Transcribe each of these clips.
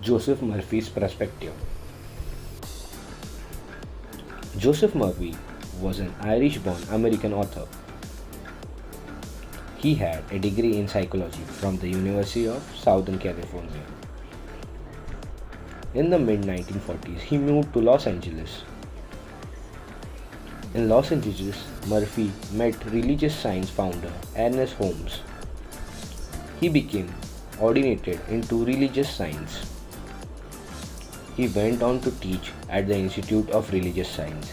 Joseph Murphy's perspective. Joseph Murphy was an Irish-born American author. He had a degree in psychology from the University of Southern California. In the mid-1940s, he moved to Los Angeles. In Los Angeles, Murphy met religious science founder Ernest Holmes. He became ordinated into religious science. He went on to teach at the Institute of Religious Science.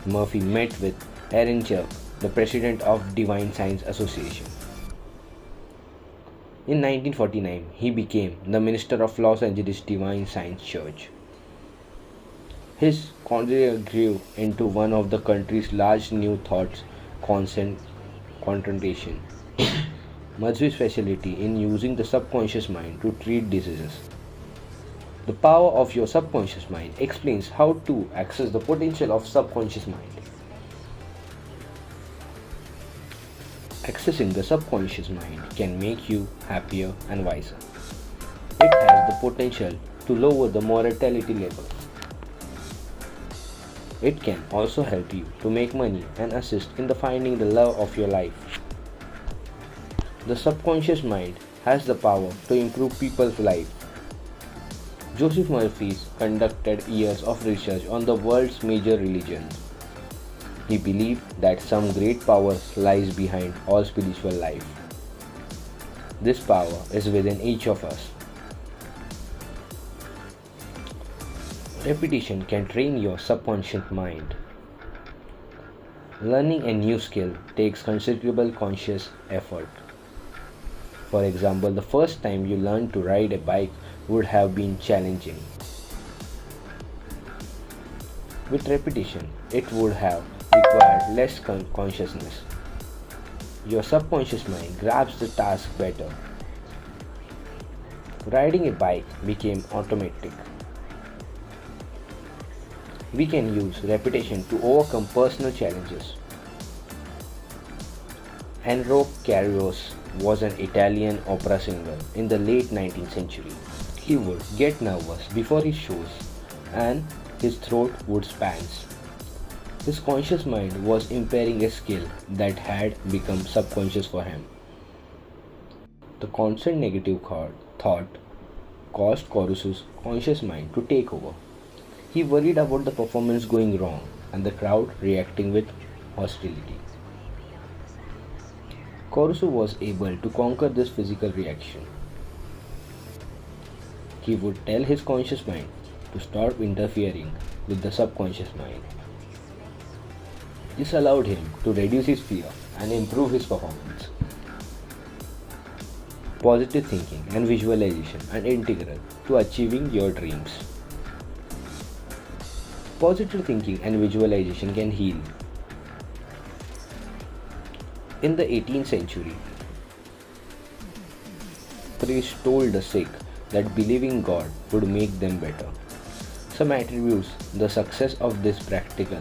Murphy met with Aaron Chuck, the president of Divine Science Association. In 1949, he became the minister of Los Angeles Divine Science Church. His congregation grew into one of the country's large New Thought concentration. Murphy's specialty in using the subconscious mind to treat diseases. The power of your subconscious mind explains how to access the potential of subconscious mind. Accessing the subconscious mind can make you happier and wiser. It has the potential to lower the mortality level. It can also help you to make money and assist in the finding the love of your life. The subconscious mind has the power to improve people's life. Joseph Murphy conducted years of research on the world's major religions. He believed that some great power lies behind all spiritual life. This power is within each of us. Repetition can train your subconscious mind. Learning a new skill takes considerable conscious effort. For example, the first time you learned to ride a bike would have been challenging. With repetition, it would have required less consciousness. Your subconscious mind grabs the task better. Riding a bike became automatic. We can use repetition to overcome personal challenges. Enrico Caruso was an Italian opera singer in the late 19th century. He would get nervous before his shows and his throat would spasm. His conscious mind was impairing a skill that had become subconscious for him. The constant negative thought caused Caruso's conscious mind to take over. He worried about the performance going wrong and the crowd reacting with hostility. Caruso was able to conquer this physical reaction. He would tell his conscious mind to stop interfering with the subconscious mind. This allowed him to reduce his fear and improve his performance. Positive thinking and visualization are integral to achieving your dreams. Positive thinking and visualization can heal. In the 18th century, priests told the sick that believing God would make them better. Some attributes the success of this practical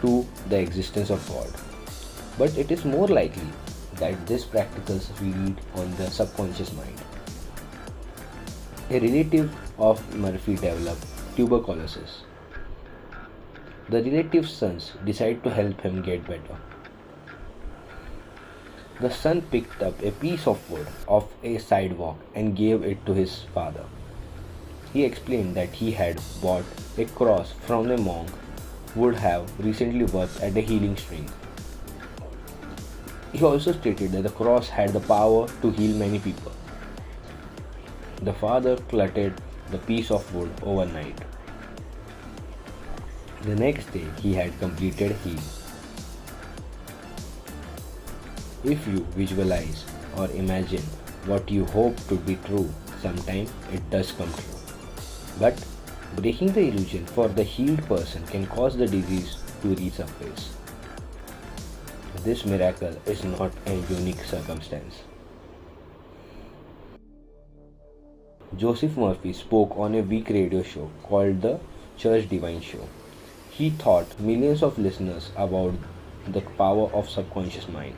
to the existence of God, but it is more likely that these practicals read on the subconscious mind. A relative of Murphy developed tuberculosis. The relative's sons decided to help him get better. The son picked up a piece of wood off a sidewalk and gave it to his father. He explained that he had bought a cross from a monk who would have recently worked at a healing string. He also stated that the cross had the power to heal many people. The father cluttered the piece of wood overnight. The next day he had completed healing. If you visualize or imagine what you hope to be true, sometimes it does come true. But breaking the illusion for the healed person can cause the disease to resurface. This miracle is not a unique circumstance. Joseph Murphy spoke on a week radio show called the Church Divine Show. He taught millions of listeners about the power of subconscious mind.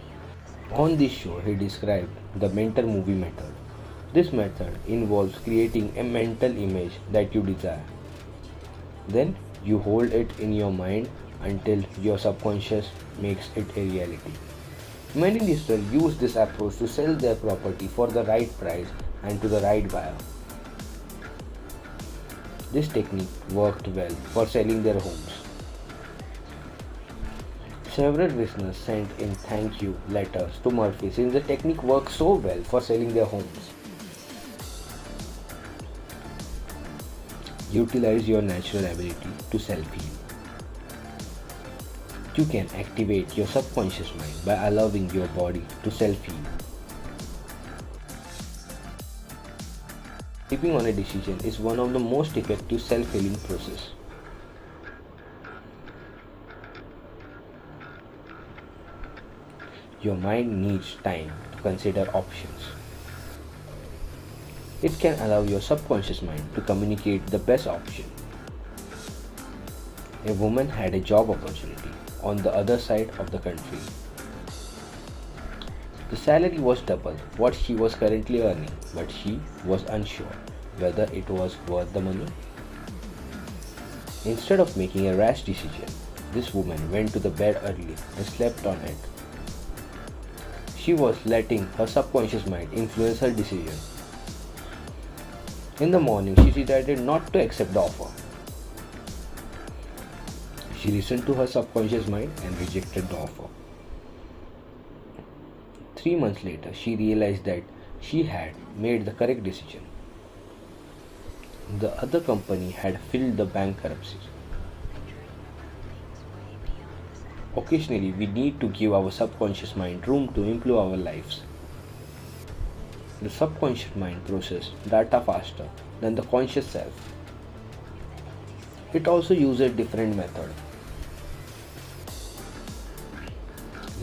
On this show, he described the mental movie method. This method involves creating a mental image that you desire. Then you hold it in your mind until your subconscious makes it a reality. Many listeners use this approach to sell their property for the right price and to the right buyer. This technique worked well for selling their homes. Several listeners sent in thank you letters to Murphy since the technique worked so well for selling their homes. Utilize your natural ability to self-heal. You can activate your subconscious mind by allowing your body to self-heal. Sleeping on a decision is one of the most effective self-healing process. Your mind needs time to consider options. It can allow your subconscious mind to communicate the best option. A woman had a job opportunity on the other side of the country. The salary was double what she was currently earning, but she was unsure whether it was worth the money. Instead of making a rash decision, this woman went to the bed early and slept on it. She was letting her subconscious mind influence her decision. In the morning, she decided not to accept the offer. She listened to her subconscious mind and rejected the offer. 3 months later, she realized that she had made the correct decision. The other company had filed the bankruptcy. Occasionally, we need to give our subconscious mind room to improve our lives. The subconscious mind processes data faster than the conscious self. It also uses a different method.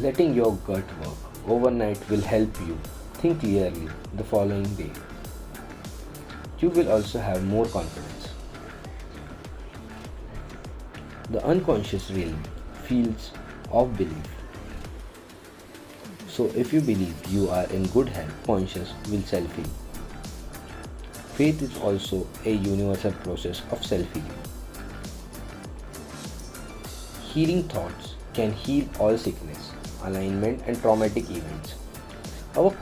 Letting your gut work overnight will help you think clearly the following day. You will also have more confidence. The unconscious realm feels of belief. So if you believe you are in good health, conscious will self-heal. Faith is also a universal process of self-healing. Healing thoughts can heal all sickness, alignment and traumatic events. Our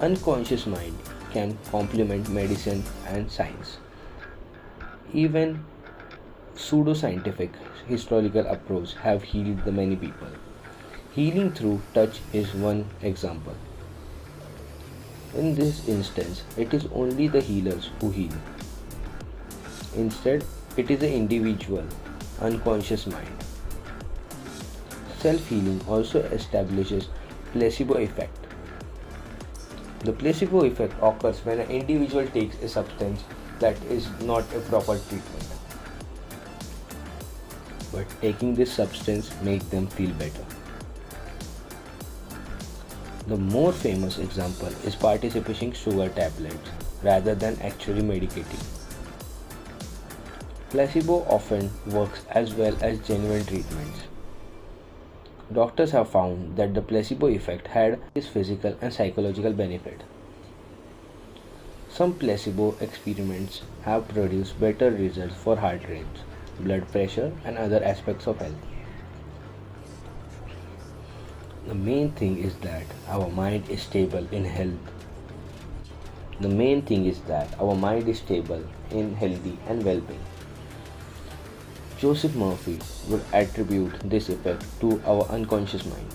unconscious mind can complement medicine and science. Even pseudoscientific historical approaches have healed the many people. Healing through touch is one example. In this instance, it is only the healers who heal. Instead, it is the individual unconscious mind. Self-healing also establishes placebo effect. The placebo effect occurs when an individual takes a substance that is not a proper treatment. But taking this substance makes them feel better. The more famous example is participating sugar tablets rather than actually medicating. Placebo often works as well as genuine treatments. Doctors have found that the placebo effect had its physical and psychological benefit. Some placebo experiments have produced better results for heart rates, blood pressure, and other aspects of health. The main thing is that our mind is stable in health. The main thing is that our mind is stable in healthy and well-being. Joseph Murphy would attribute this effect to our unconscious mind.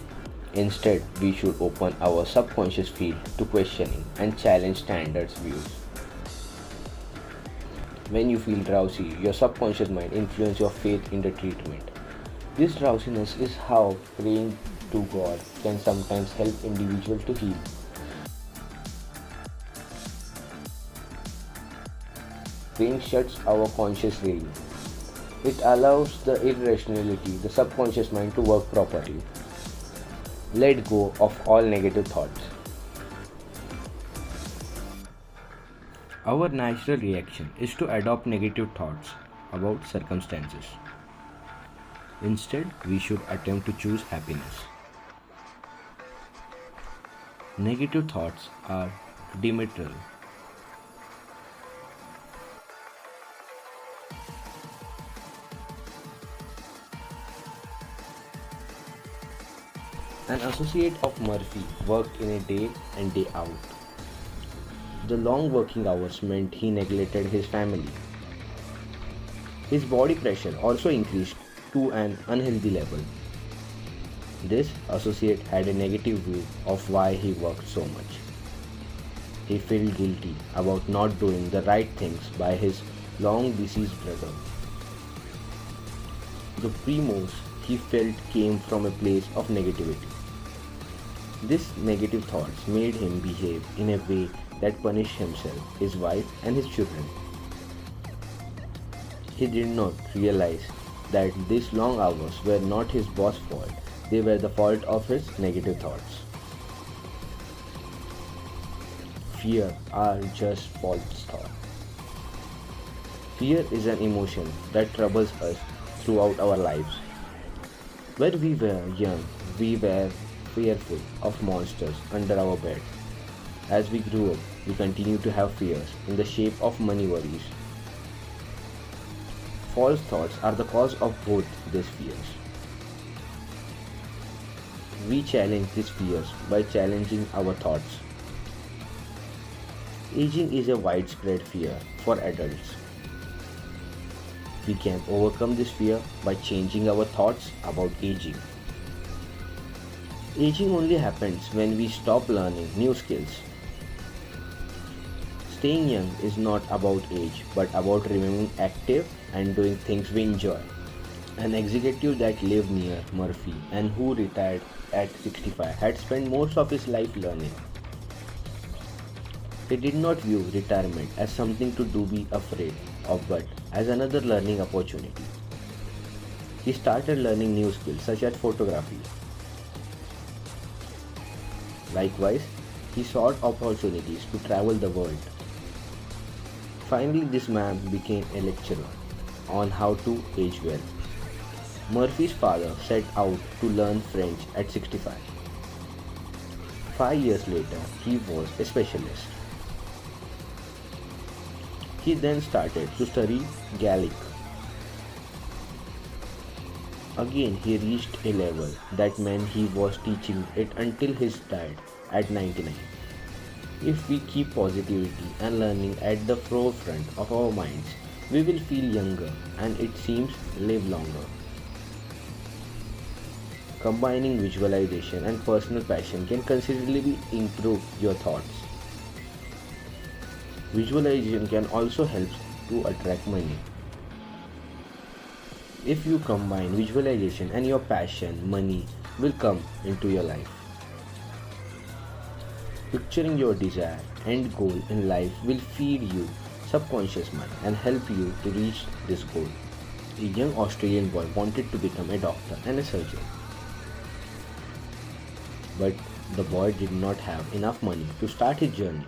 Instead, we should open our subconscious field to questioning and challenge standards views. When you feel drowsy, your subconscious mind influences your faith in the treatment. This drowsiness is how praying to God can sometimes help individuals to heal. Praying shuts our conscious realm. It allows the irrationality, the subconscious mind to work properly. Let go of all negative thoughts. Our natural reaction is to adopt negative thoughts about circumstances. Instead, we should attempt to choose happiness. Negative thoughts are diametral An associate of Murphy worked in a day and day out. The long working hours meant he neglected his family. His body pressure also increased to an unhealthy level. This associate had a negative view of why he worked so much. He felt guilty about not doing the right things by his long deceased brother. The remorse he felt came from a place of negativity. These negative thoughts made him behave in a way that punished himself, his wife, and his children. He did not realize that these long hours were not his boss' fault, they were the fault of his negative thoughts. Fear are just false thoughts. Fear is an emotion that troubles us throughout our lives. When we were young, we were fearful of monsters under our bed. As we grew up, we continue to have fears in the shape of money worries. False thoughts are the cause of both these fears. We challenge these fears by challenging our thoughts. Aging is a widespread fear for adults. We can overcome this fear by changing our thoughts about aging. Aging only happens when we stop learning new skills. Staying young is not about age but about remaining active and doing things we enjoy. An executive that lived near Murphy and who retired at 65 had spent most of his life learning. He did not view retirement as something to be afraid of but as another learning opportunity. He started learning new skills such as photography. Likewise, he sought opportunities to travel the world. Finally, this man became a lecturer on how to age well. Murphy's father set out to learn French at 65. 5 years later, he was a specialist. He then started to study Gaelic. Again, he reached a level that meant he was teaching it until his death at 99. If we keep positivity and learning at the forefront of our minds, we will feel younger and it seems live longer. Combining visualization and personal passion can considerably improve your thoughts. Visualization can also help to attract money. If you combine visualization and your passion, money will come into your life. Picturing your desire and goal in life will feed you subconscious mind and help you to reach this goal. A young Australian boy wanted to become a doctor and a surgeon. But the boy did not have enough money to start his journey.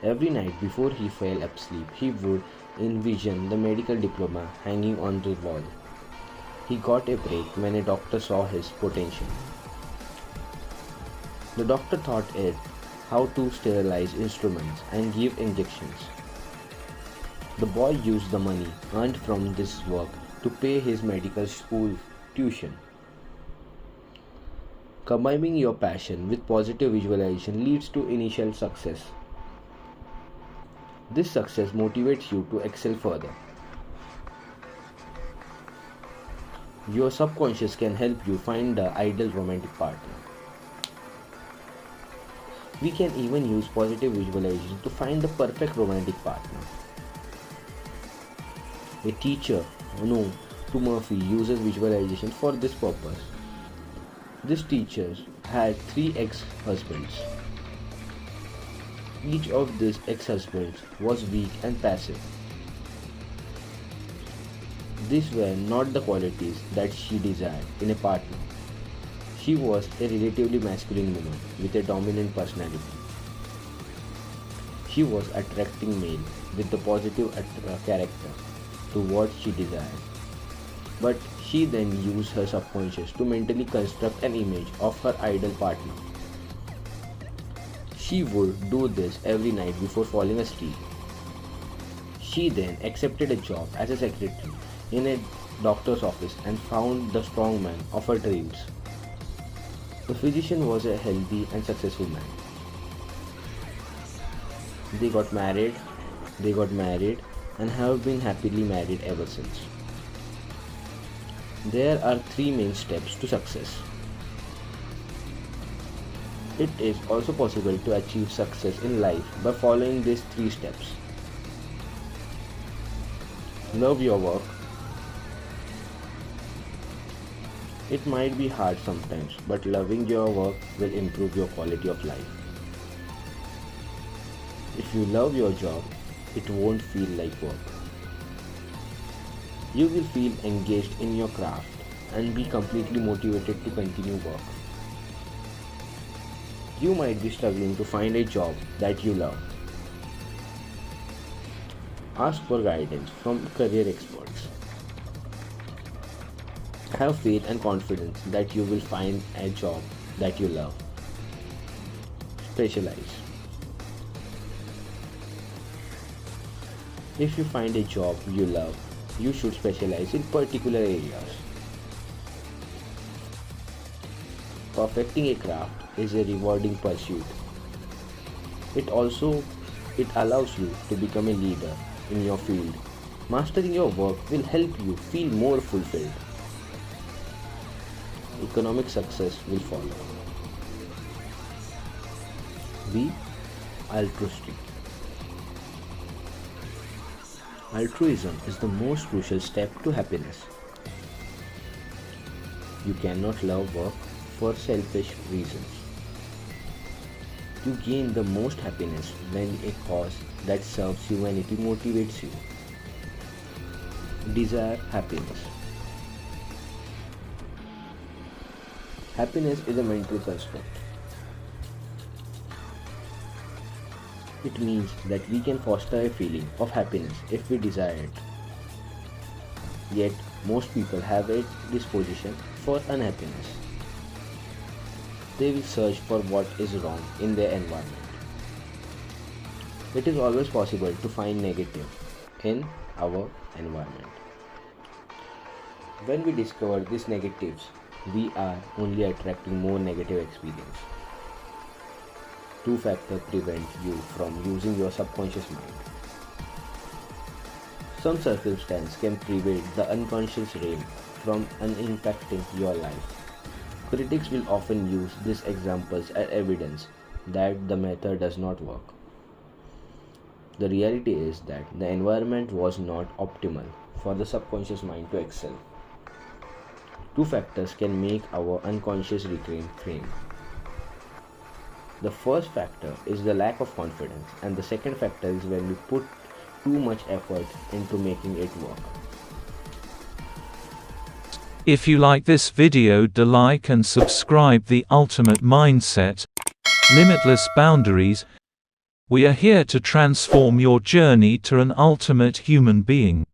Every night before he fell asleep, he would envision the medical diploma hanging on the wall. He got a break when a doctor saw his potential. The doctor taught it how to sterilize instruments and give injections. The boy used the money earned from this work to pay his medical school tuition. Combining your passion with positive visualization leads to initial success. This success motivates you to excel further. Your subconscious can help you find the ideal romantic partner. We can even use positive visualization to find the perfect romantic partner. A teacher known to Murphy uses visualization for this purpose. This teacher had 3 ex-husbands. Each of these ex-husbands was weak and passive. These were not the qualities that she desired in a partner. She was a relatively masculine woman with a dominant personality. She was attracting male with the positive character to what she desired. But she then used her subconscious to mentally construct an image of her ideal partner. She would do this every night before falling asleep. She then accepted a job as a secretary in a doctor's office and found the strong man of her dreams. The physician was a healthy and successful man. They got married, and have been happily married ever since. There are three main steps to success. It is also possible to achieve success in life by following these three steps. Love your work. It might be hard sometimes, but loving your work will improve your quality of life. If you love your job, it won't feel like work. You will feel engaged in your craft and be completely motivated to continue work. You might be struggling to find a job that you love. Ask for guidance from career experts. Have faith and confidence that you will find a job that you love. Specialize. If you find a job you love, you should specialize in particular areas. Perfecting a craft is a rewarding pursuit. It allows you to become a leader in your field. Mastering your work will help you feel more fulfilled. Economic success will follow. Be altruistic. Altruism is the most crucial step to happiness. You cannot love work for selfish reasons. You gain the most happiness when a cause that serves humanity motivates you. Desire happiness. Happiness is a mental construct. It means that we can foster a feeling of happiness if we desire it. Yet, most people have a disposition for unhappiness. They will search for what is wrong in their environment. It is always possible to find negative in our environment. When we discover these negatives, we are only attracting more negative experience. Two factors prevent you from using your subconscious mind. Some circumstance can prevent the unconscious realm from impacting your life. Critics will often use these examples as evidence that the method does not work. The reality is that the environment was not optimal for the subconscious mind to excel. Two factors can make our unconscious refrain. The first factor is the lack of confidence, and the second factor is when we put too much effort into making it work. If you like this video, do like and subscribe. The ultimate mindset, limitless boundaries. We are here to transform your journey to an ultimate human being.